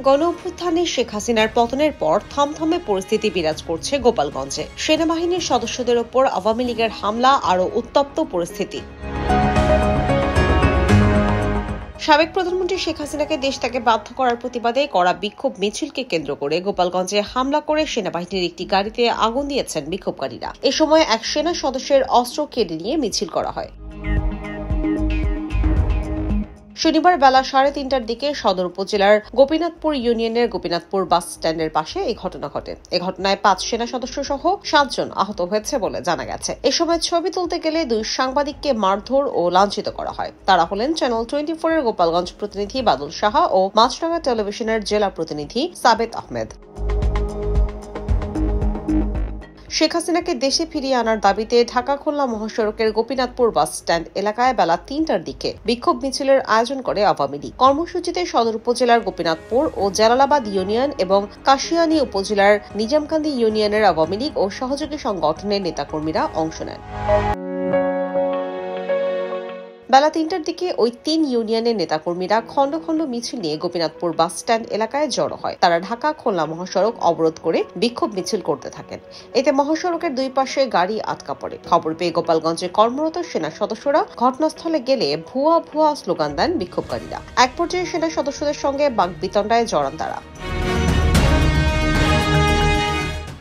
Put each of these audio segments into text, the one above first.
গণঅভ্যুত্থানে শেখ হাসিনার পতনের পর থমথমে পরিস্থিতি বিরাজ করছে গোপালগঞ্জে। সেনাবাহিনীর সদস্যদের ওপর আওয়ামী লীগের হামলা আরও উত্তপ্ত পরিস্থিতি। সাবেক প্রধানমন্ত্রী শেখ হাসিনাকে দেশ ত্যাগে বাধ্য করার প্রতিবাদে করা বিক্ষোভ মিছিলকে কেন্দ্র করে গোপালগঞ্জে হামলা করে সেনাবাহিনীর একটি গাড়িতে আগুন দিয়েছেন বিক্ষোভকারীরা। এ সময় এক সেনা সদস্যের অস্ত্র কেড়ে নিয়ে মিছিল করা হয়। শনিবার বেলা 3:30টার দিকে সদর উপজেলার গোপীনাথপুর ইউনিয়নের গোপীনাথপুর বাস স্ট্যান্ডের পাশে এই ঘটনা ঘটে। এ ঘটনায় 5 সেনা সদস্য সহ 7 জন আহত হয়েছে বলে জানা গেছে। এ সময় ছবি তুলতে গেলে 2 সাংবাদিককে মারধর ও লাঞ্ছিত করা হয়। তারা হলেন চ্যানেল 24 এর গোপালগঞ্জ প্রতিনিধি বাদল সাহা ও মাছরাঙা টেলিভিশনের জেলা প্রতিনিধি সাবেত আহমেদ। শেখ হাসিনাকে দেশে ফিরিয়ে আনার দাবিতে ঢাকা-খুলনা মহাসড়কের গোপীনাথপুর বাস স্ট্যান্ড এলাকায় বেলা 3টার দিকে বিক্ষোভ মিছিলের আয়োজন করে আওয়ামী লীগ। কর্মসূচিতে সদর উপজেলার গোপীনাথপুর ও জালালাবাদ ইউনিয়ন এবং কাশিয়ানী উপজেলার নিজামকান্দি ইউনিয়নের আওয়ামী লীগ ও সহযোগী সংগঠনের নেতাকর্মীরা অংশ নেন। বেলা 3টার দিকে ওই 3 ইউনিয়নের নেতাকর্মীরা খণ্ড খণ্ড মিছিল নিয়ে গোপীনাথপুর বাস স্ট্যান্ড এলাকায় জড়ো হয়। তারা ঢাকা-খুলনা মহাসড়ক অবরোধ করে বিক্ষোভ মিছিল করতে থাকেন। এতে মহাসড়কের 2 পাশে গাড়ি আটকা পড়ে। খবর পেয়ে গোপালগঞ্জে কর্মরত সেনা সদস্যরা ঘটনাস্থলে গেলে ভুয়া ভুয়া স্লোগান দেন বিক্ষোভকারীরা। এক পর্যায়ে সেনা সদস্যদের সঙ্গে বাকবিতণ্ডায় জড়ান তারা।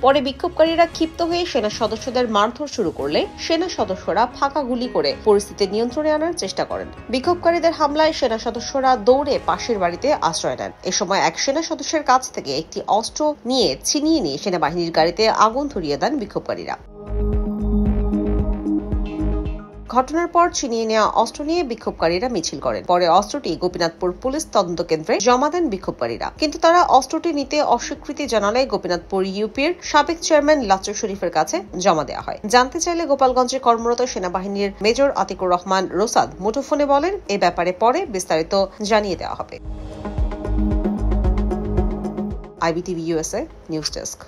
পরে বিক্ষোভকারীরা ক্ষিপ্ত হয়ে সেনা সদস্যদের মারধর শুরু করলে সেনা সদস্যরা ফাঁকা গুলি করে পরিস্থিতি নিয়ন্ত্রণে আনার চেষ্টা করেন। বিক্ষোভকারীদের হামলায় সেনা সদস্যরা দৌড়ে পাশের বাড়িতে আশ্রয় নেন। এ সময় এক সেনা সদস্যের কাছ থেকে একটি অস্ত্র ছিনিয়ে নিয়ে সেনাবাহিনীর গাড়িতে আগুন ধরিয়ে দেন বিক্ষোভকারীরা। ঘটনার পর ছিনিয়ে নেওয়া অস্ত্র নিয়ে বিক্ষোভকারীরা মিছিল করেন। পরে অস্ত্রটি গোপীনাথপুর পুলিশ তদন্ত কেন্দ্রে জমা দেন বিক্ষোভকারীরা। কিন্তু তারা অস্ত্রটি নিতে অস্বীকৃতি জানালে গোপীনাথপুর ইউপির সাবেক চেয়ারম্যান লাচ্চু শরীফের কাছে জমা দেওয়া হয়। জানতে চাইলে গোপালগঞ্জে কর্মরত সেনাবাহিনীর মেজর আতিকুর রহমান রোসাদ মুঠোফোনে বলেন, এ ব্যাপারে পরে বিস্তারিত জানিয়ে দেওয়া হবে। IBTV USA news desk.